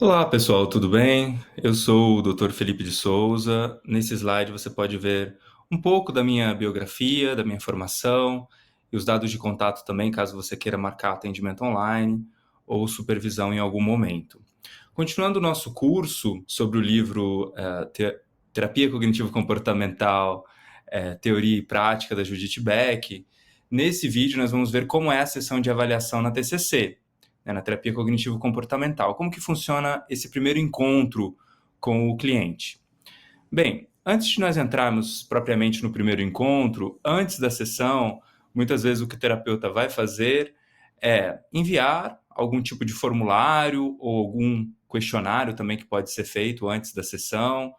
Olá pessoal, tudo bem? Eu sou o Dr. Felipe de Souza. Nesse slide você pode ver um pouco da minha biografia, da minha formação e os dados de contato também, caso você queira marcar atendimento online ou supervisão em algum momento. Continuando o nosso curso sobre o livro Terapia Cognitivo-Comportamental, Teoria e Prática, da Judith Beck, nesse vídeo nós vamos ver como é a sessão de avaliação na TCC, né, na terapia cognitivo-comportamental. Como que funciona esse primeiro encontro com o cliente? Bem, antes de nós entrarmos propriamente no primeiro encontro, antes da sessão, muitas vezes o que o terapeuta vai fazer é enviar algum tipo de formulário ou algum questionário também que pode ser feito antes da sessão.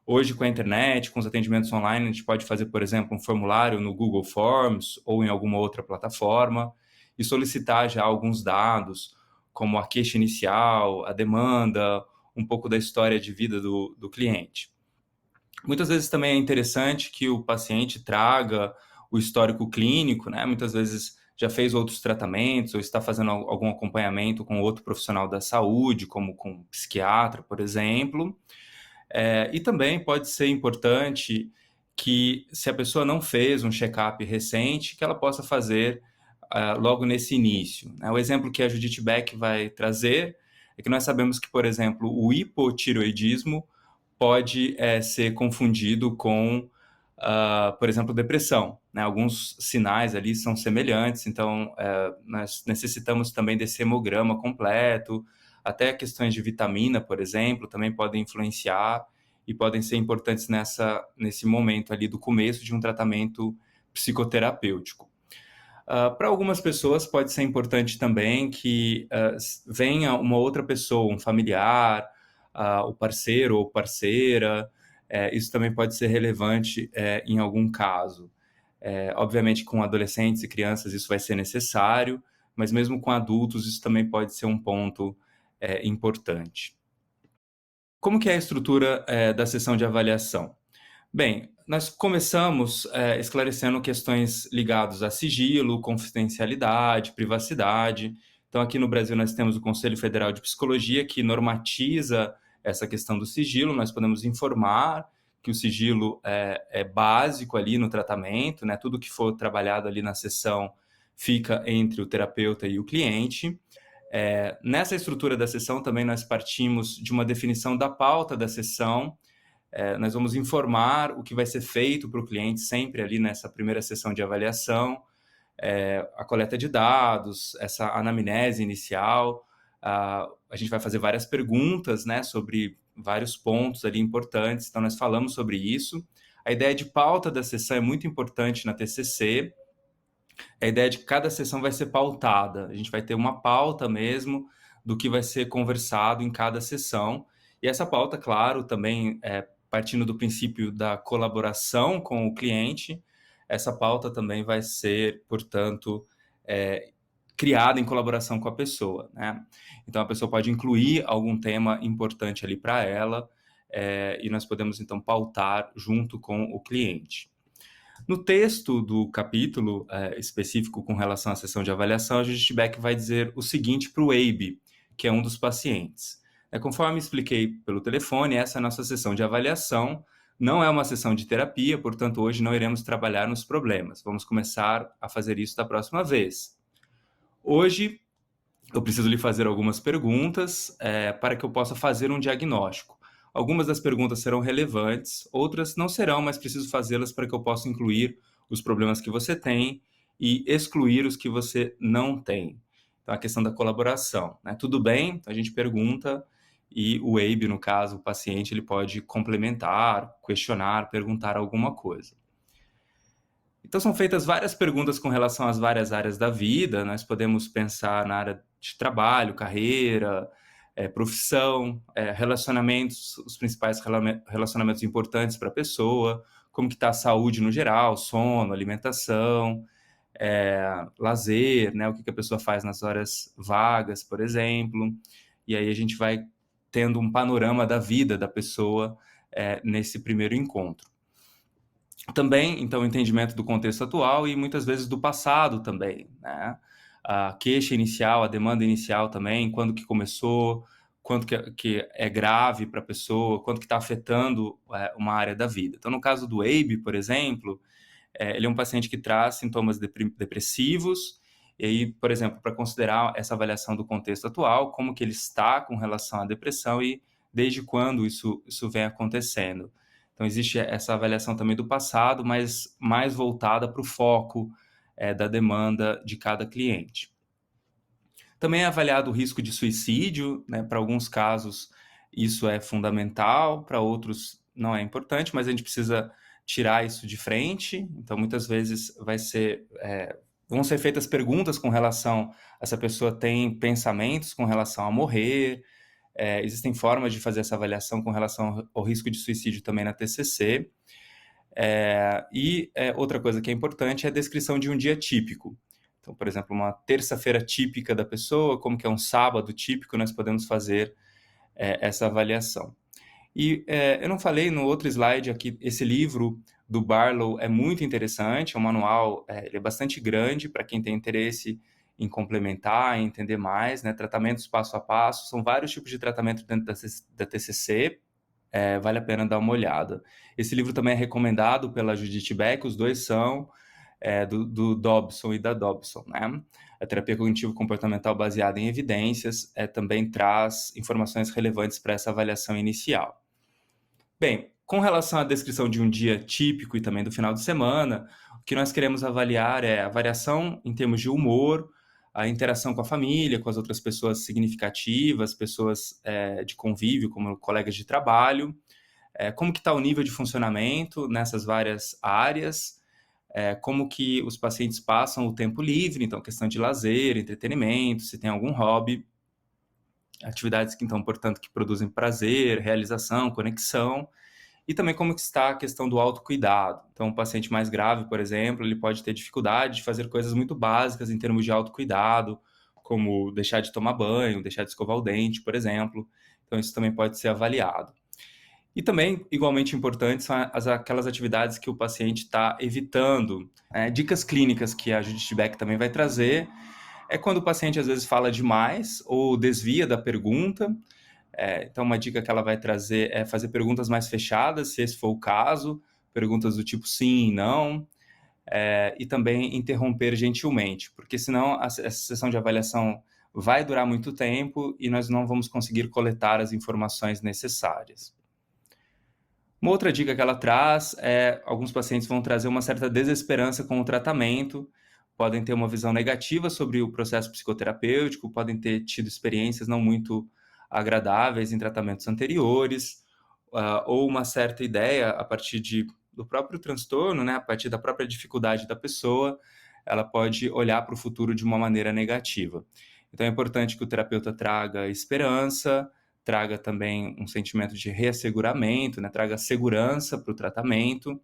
Hoje, com a internet, com os atendimentos online, a gente pode fazer, por exemplo, um formulário no Google Forms ou em alguma outra plataforma e solicitar já alguns dados, como a queixa inicial, a demanda, um pouco da história de vida do cliente. Muitas vezes também é interessante que o paciente traga o histórico clínico, né? Muitas vezes já fez outros tratamentos ou está fazendo algum acompanhamento com outro profissional da saúde, como com um psiquiatra, por exemplo. E também pode ser importante que, se a pessoa não fez um check-up recente, que ela possa fazer logo nesse início, né? O exemplo que a Judith Beck vai trazer é que nós sabemos que, por exemplo, o hipotireoidismo pode ser confundido com, por exemplo, depressão, né? Alguns sinais ali são semelhantes, então nós necessitamos também desse hemograma completo, até questões de vitamina, por exemplo, também podem influenciar e podem ser importantes nesse momento ali do começo de um tratamento psicoterapêutico. Para algumas pessoas pode ser importante também que venha uma outra pessoa, um familiar, o parceiro ou parceira. Isso também pode ser relevante em algum caso. Obviamente, com adolescentes e crianças isso vai ser necessário, mas mesmo com adultos isso também pode ser um ponto importante. Como que é a estrutura da sessão de avaliação? Bem, nós começamos esclarecendo questões ligadas a sigilo, confidencialidade, privacidade. Então, aqui no Brasil, nós temos o Conselho Federal de Psicologia, que normatiza essa questão do sigilo. Nós podemos informar que o sigilo é básico ali no tratamento, né? Tudo que for trabalhado ali na sessão fica entre o terapeuta e o cliente. Nessa estrutura da sessão, também nós partimos de uma definição da pauta da sessão. Nós vamos informar o que vai ser feito para o cliente sempre ali nessa primeira sessão de avaliação, a coleta de dados, essa anamnese inicial. A gente vai fazer várias perguntas, né, sobre vários pontos ali importantes, então nós falamos sobre isso. A ideia de pauta da sessão é muito importante na TCC. A ideia é de que cada sessão vai ser pautada, a gente vai ter uma pauta mesmo do que vai ser conversado em cada sessão. E essa pauta, claro, também partindo do princípio da colaboração com o cliente, essa pauta também vai ser, portanto, criada em colaboração com a pessoa, né? Então, a pessoa pode incluir algum tema importante ali para ela, e nós podemos, então, pautar junto com o cliente. No texto do capítulo específico com relação à sessão de avaliação, a Judith Beck vai dizer o seguinte para o Abe, que é um dos pacientes. Conforme expliquei pelo telefone, essa é a nossa sessão de avaliação. Não é uma sessão de terapia, portanto, hoje não iremos trabalhar nos problemas. Vamos começar a fazer isso da próxima vez. Hoje, eu preciso lhe fazer algumas perguntas para que eu possa fazer um diagnóstico. Algumas das perguntas serão relevantes, outras não serão, mas preciso fazê-las para que eu possa incluir os problemas que você tem e excluir os que você não tem. Então, a questão da colaboração, né? Tudo bem? A gente pergunta e o Abe, no caso, o paciente, ele pode complementar, questionar, perguntar alguma coisa. Então, são feitas várias perguntas com relação às várias áreas da vida. Nós podemos pensar na área de trabalho, carreira, profissão, relacionamentos, os principais relacionamentos importantes para a pessoa, como que está a saúde no geral, sono, alimentação, lazer, né, o que a pessoa faz nas horas vagas, por exemplo. E aí a gente vai tendo um panorama da vida da pessoa nesse primeiro encontro. Também, então, o entendimento do contexto atual e muitas vezes do passado também, né? A queixa inicial, a demanda inicial também, quando que começou, quanto que é grave para a pessoa, quanto que está afetando uma área da vida. Então, no caso do Abe, por exemplo, ele é um paciente que traz sintomas depressivos, e aí, por exemplo, para considerar essa avaliação do contexto atual, como que ele está com relação à depressão e desde quando isso vem acontecendo. Então, existe essa avaliação também do passado, mas mais voltada para o foco da demanda de cada cliente. Também é avaliado o risco de suicídio, né? Para alguns casos isso é fundamental, para outros não é importante, mas a gente precisa tirar isso de frente. Então, muitas vezes vão ser feitas perguntas com relação a se a pessoa tem pensamentos com relação a morrer. Existem formas de fazer essa avaliação com relação ao risco de suicídio também na TCC. Outra coisa que é importante é a descrição de um dia típico. Então, por exemplo, uma terça-feira típica da pessoa, como que é um sábado típico, nós podemos fazer essa avaliação. E eu não falei no outro slide aqui, esse livro do Barlow é muito interessante, é um manual, ele é bastante grande para quem tem interesse em complementar, em entender mais, né? Tratamentos passo a passo, são vários tipos de tratamento dentro da TCC, vale a pena dar uma olhada. Esse livro também é recomendado pela Judith Beck, os dois são do Dobson e da Dobson, né? A terapia cognitivo-comportamental baseada em evidências também traz informações relevantes para essa avaliação inicial. Bem, com relação à descrição de um dia típico e também do final de semana, o que nós queremos avaliar é a variação em termos de humor, a interação com a família, com as outras pessoas significativas, pessoas de convívio, como colegas de trabalho, como que está o nível de funcionamento nessas várias áreas, como que os pacientes passam o tempo livre, então questão de lazer, entretenimento, se tem algum hobby, atividades que, então, portanto, que produzem prazer, realização, conexão, e também como que está a questão do autocuidado. Então, um paciente mais grave, por exemplo, ele pode ter dificuldade de fazer coisas muito básicas em termos de autocuidado, como deixar de tomar banho, deixar de escovar o dente, por exemplo. Então, isso também pode ser avaliado. E também, igualmente importantes, são aquelas atividades que o paciente está evitando. Dicas clínicas que a Judith Beck também vai trazer é quando o paciente, às vezes, fala demais ou desvia da pergunta. Então, uma dica que ela vai trazer é fazer perguntas mais fechadas, se esse for o caso, perguntas do tipo sim e não, e também interromper gentilmente, porque senão essa sessão de avaliação vai durar muito tempo e nós não vamos conseguir coletar as informações necessárias. Uma outra dica que ela traz é alguns pacientes vão trazer uma certa desesperança com o tratamento, podem ter uma visão negativa sobre o processo psicoterapêutico, podem ter tido experiências não muito agradáveis em tratamentos anteriores, ou uma certa ideia a partir do próprio transtorno, né, a partir da própria dificuldade da pessoa, ela pode olhar para o futuro de uma maneira negativa. Então é importante que o terapeuta traga esperança, traga também um sentimento de reasseguramento, né, traga segurança para o tratamento,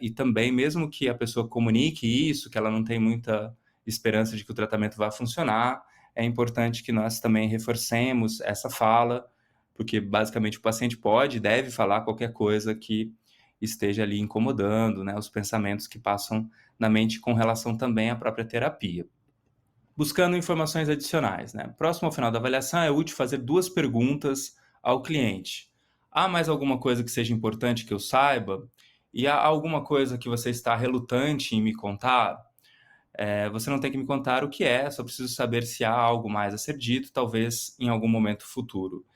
e também, mesmo que a pessoa comunique isso, que ela não tem muita esperança de que o tratamento vai funcionar, é importante que nós também reforcemos essa fala, porque basicamente o paciente pode e deve falar qualquer coisa que esteja ali incomodando, né, os pensamentos que passam na mente com relação também à própria terapia. Buscando informações adicionais, né? Próximo ao final da avaliação, é útil fazer 2 perguntas ao cliente. Há mais alguma coisa que seja importante que eu saiba? E há alguma coisa que você está relutante em me contar? Você não tem que me contar o que é, só preciso saber se há algo mais a ser dito, talvez em algum momento futuro.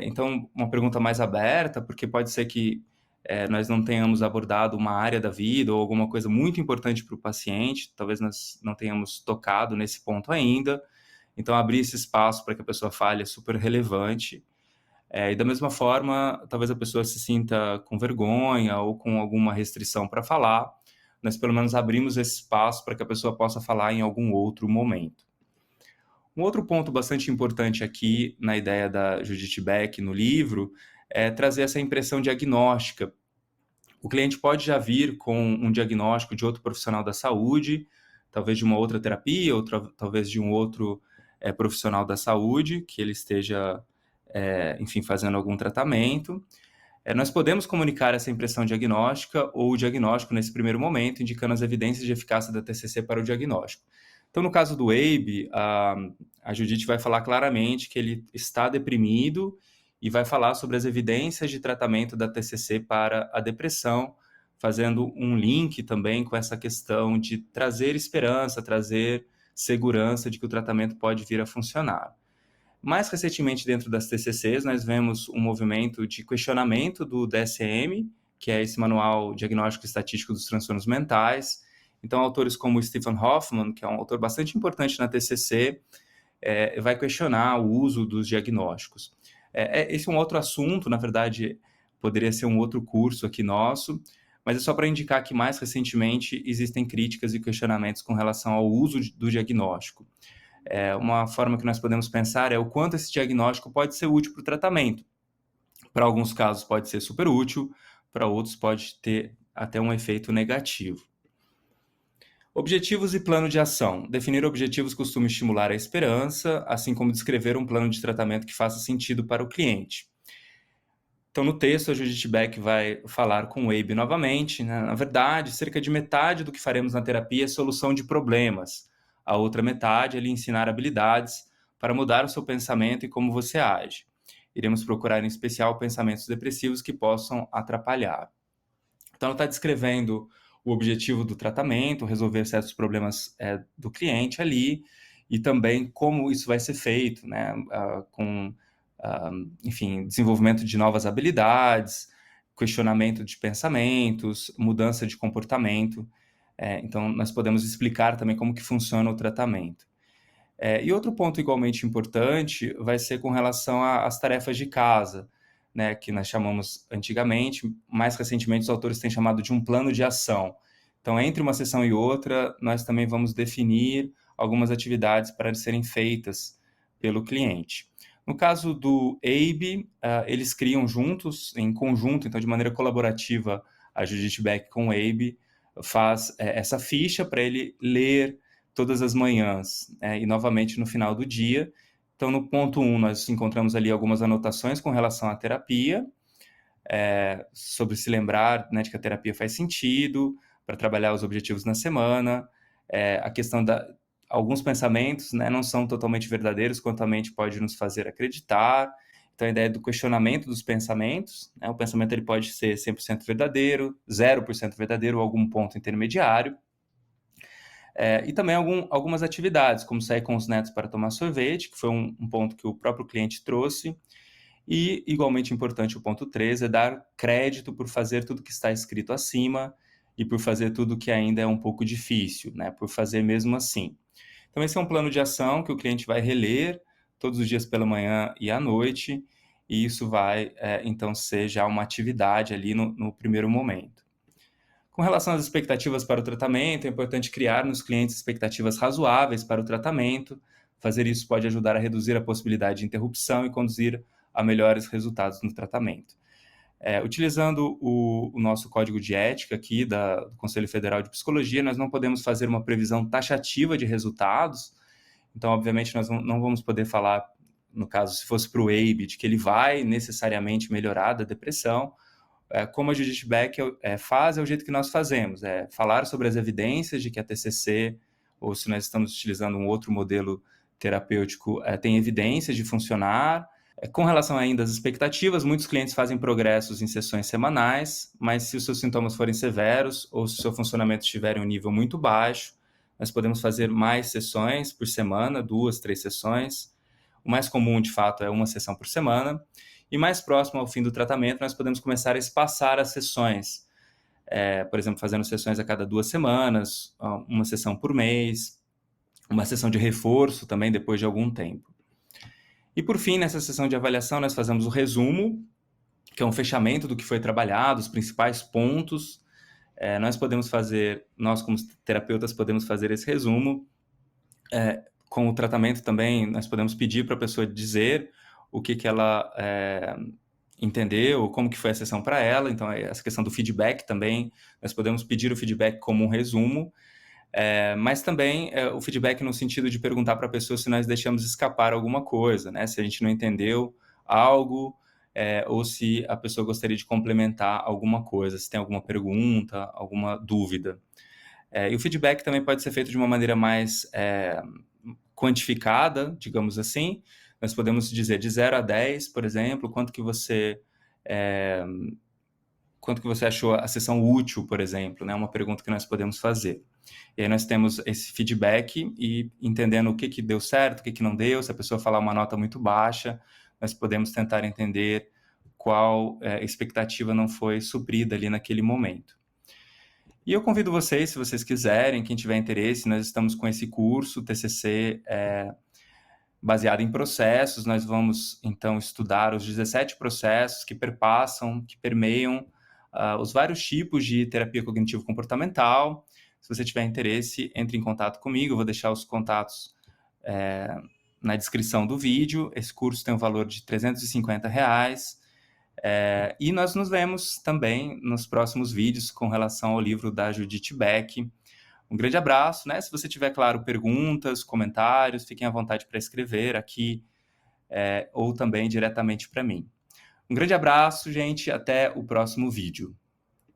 Então, uma pergunta mais aberta, porque pode ser que nós não tenhamos abordado uma área da vida ou alguma coisa muito importante para o paciente, talvez nós não tenhamos tocado nesse ponto ainda. Então, abrir esse espaço para que a pessoa fale é super relevante. E da mesma forma, talvez a pessoa se sinta com vergonha ou com alguma restrição para falar, nós pelo menos abrimos esse espaço para que a pessoa possa falar em algum outro momento. Um outro ponto bastante importante aqui na ideia da Judith Beck no livro é trazer essa impressão diagnóstica. O cliente pode já vir com um diagnóstico de outro profissional da saúde, talvez de uma outra terapia, talvez de um outro profissional da saúde, que ele esteja, enfim, fazendo algum tratamento. Nós podemos comunicar essa impressão diagnóstica ou o diagnóstico nesse primeiro momento, indicando as evidências de eficácia da TCC para o diagnóstico. Então, no caso do Abe, a Judite vai falar claramente que ele está deprimido e vai falar sobre as evidências de tratamento da TCC para a depressão, fazendo um link também com essa questão de trazer esperança, trazer segurança de que o tratamento pode vir a funcionar. Mais recentemente, dentro das TCCs, nós vemos um movimento de questionamento do DSM, que é esse Manual Diagnóstico e Estatístico dos Transtornos Mentais. Então, autores como Stephen Hoffman, que é um autor bastante importante na TCC, vai questionar o uso dos diagnósticos. Esse é um outro assunto, na verdade, poderia ser um outro curso aqui nosso, mas é só para indicar que, mais recentemente, existem críticas e questionamentos com relação ao uso do diagnóstico. Uma forma que nós podemos pensar é o quanto esse diagnóstico pode ser útil para o tratamento. Para alguns casos pode ser super útil, para outros pode ter até um efeito negativo. Objetivos e plano de ação. Definir objetivos costuma estimular a esperança, assim como descrever um plano de tratamento que faça sentido para o cliente. Então, no texto, a Judith Beck vai falar com o Abe novamente. Né? Na verdade, cerca de metade do que faremos na terapia é solução de problemas. A outra metade é lhe ensinar habilidades para mudar o seu pensamento e como você age. Iremos procurar, em especial, pensamentos depressivos que possam atrapalhar. Então, ela está descrevendo o objetivo do tratamento, resolver certos problemas do cliente ali, e também como isso vai ser feito, né? Enfim, desenvolvimento de novas habilidades, questionamento de pensamentos, mudança de comportamento. Então, nós podemos explicar também como que funciona o tratamento. E outro ponto igualmente importante vai ser com relação às tarefas de casa, né, que nós chamamos antigamente, mais recentemente os autores têm chamado de um plano de ação. Então, entre uma sessão e outra, nós também vamos definir algumas atividades para serem feitas pelo cliente. No caso do Abe, eles criam juntos, em conjunto, então de maneira colaborativa, a Judith Beck com o Abe faz essa ficha para ele ler todas as manhãs, e novamente no final do dia. Então, no ponto 1, nós encontramos ali algumas anotações com relação à terapia, sobre se lembrar, né, de que a terapia faz sentido, para trabalhar os objetivos na semana, a questão alguns pensamentos, né, não são totalmente verdadeiros, quanto a mente pode nos fazer acreditar. Então, a ideia do questionamento dos pensamentos, né, o pensamento ele pode ser 100% verdadeiro, 0% verdadeiro ou algum ponto intermediário. E também algumas atividades, como sair com os netos para tomar sorvete, que foi um ponto que o próprio cliente trouxe. E, igualmente importante, o ponto 3 é dar crédito por fazer tudo que está escrito acima e por fazer tudo que ainda é um pouco difícil, né? Por fazer mesmo assim. Então, esse é um plano de ação que o cliente vai reler todos os dias pela manhã e à noite, e isso vai, então, ser já uma atividade ali no primeiro momento. Com relação às expectativas para o tratamento, é importante criar nos clientes expectativas razoáveis para o tratamento. Fazer isso pode ajudar a reduzir a possibilidade de interrupção e conduzir a melhores resultados no tratamento. Utilizando o nosso código de ética aqui do Conselho Federal de Psicologia, nós não podemos fazer uma previsão taxativa de resultados. Então, obviamente, nós não vamos poder falar, no caso, se fosse para o Abe, de que ele vai necessariamente melhorar da depressão. Como a Judith Beck faz, é o jeito que nós fazemos, falar sobre as evidências de que a TCC, ou se nós estamos utilizando um outro modelo terapêutico, tem evidências de funcionar. Com relação ainda às expectativas, muitos clientes fazem progressos em sessões semanais, mas se os seus sintomas forem severos ou se o seu funcionamento estiver em um nível muito baixo, nós podemos fazer mais sessões por semana, 2, 3 sessões. O mais comum, de fato, é uma sessão por semana. E mais próximo ao fim do tratamento, nós podemos começar a espaçar as sessões. Por exemplo, fazendo sessões a cada 2 semanas, uma sessão por mês, uma sessão de reforço também depois de algum tempo. E por fim, nessa sessão de avaliação, nós fazemos o resumo, que é um fechamento do que foi trabalhado, os principais pontos. Nós como terapeutas podemos fazer esse resumo. Com o tratamento também, nós podemos pedir para a pessoa dizer o que ela entendeu, como que foi a sessão para ela. Então, essa questão do feedback também, nós podemos pedir o feedback como um resumo, mas também o feedback no sentido de perguntar para a pessoa se nós deixamos escapar alguma coisa, né? Se a gente não entendeu algo, ou se a pessoa gostaria de complementar alguma coisa, se tem alguma pergunta, alguma dúvida. E o feedback também pode ser feito de uma maneira mais quantificada, digamos assim. Nós podemos dizer de 0 a 10, por exemplo, quanto que você achou a sessão útil, por exemplo, né? Uma pergunta que nós podemos fazer. E aí nós temos esse feedback e entendendo o que deu certo, o que não deu. Se a pessoa falar uma nota muito baixa, nós podemos tentar entender qual expectativa não foi suprida ali naquele momento. E eu convido vocês, se vocês quiserem, quem tiver interesse, nós estamos com esse curso, TCC, baseado em processos. Nós vamos, então, estudar os 17 processos que perpassam, que permeiam os vários tipos de terapia cognitivo-comportamental. Se você tiver interesse, entre em contato comigo. Eu vou deixar os contatos na descrição do vídeo. Esse curso tem um valor de R$350. E nós nos vemos também nos próximos vídeos com relação ao livro da Judith Beck. Um grande abraço, né? Se você tiver, claro, perguntas, comentários, fiquem à vontade para escrever aqui ou também diretamente para mim. Um grande abraço, gente, até o próximo vídeo.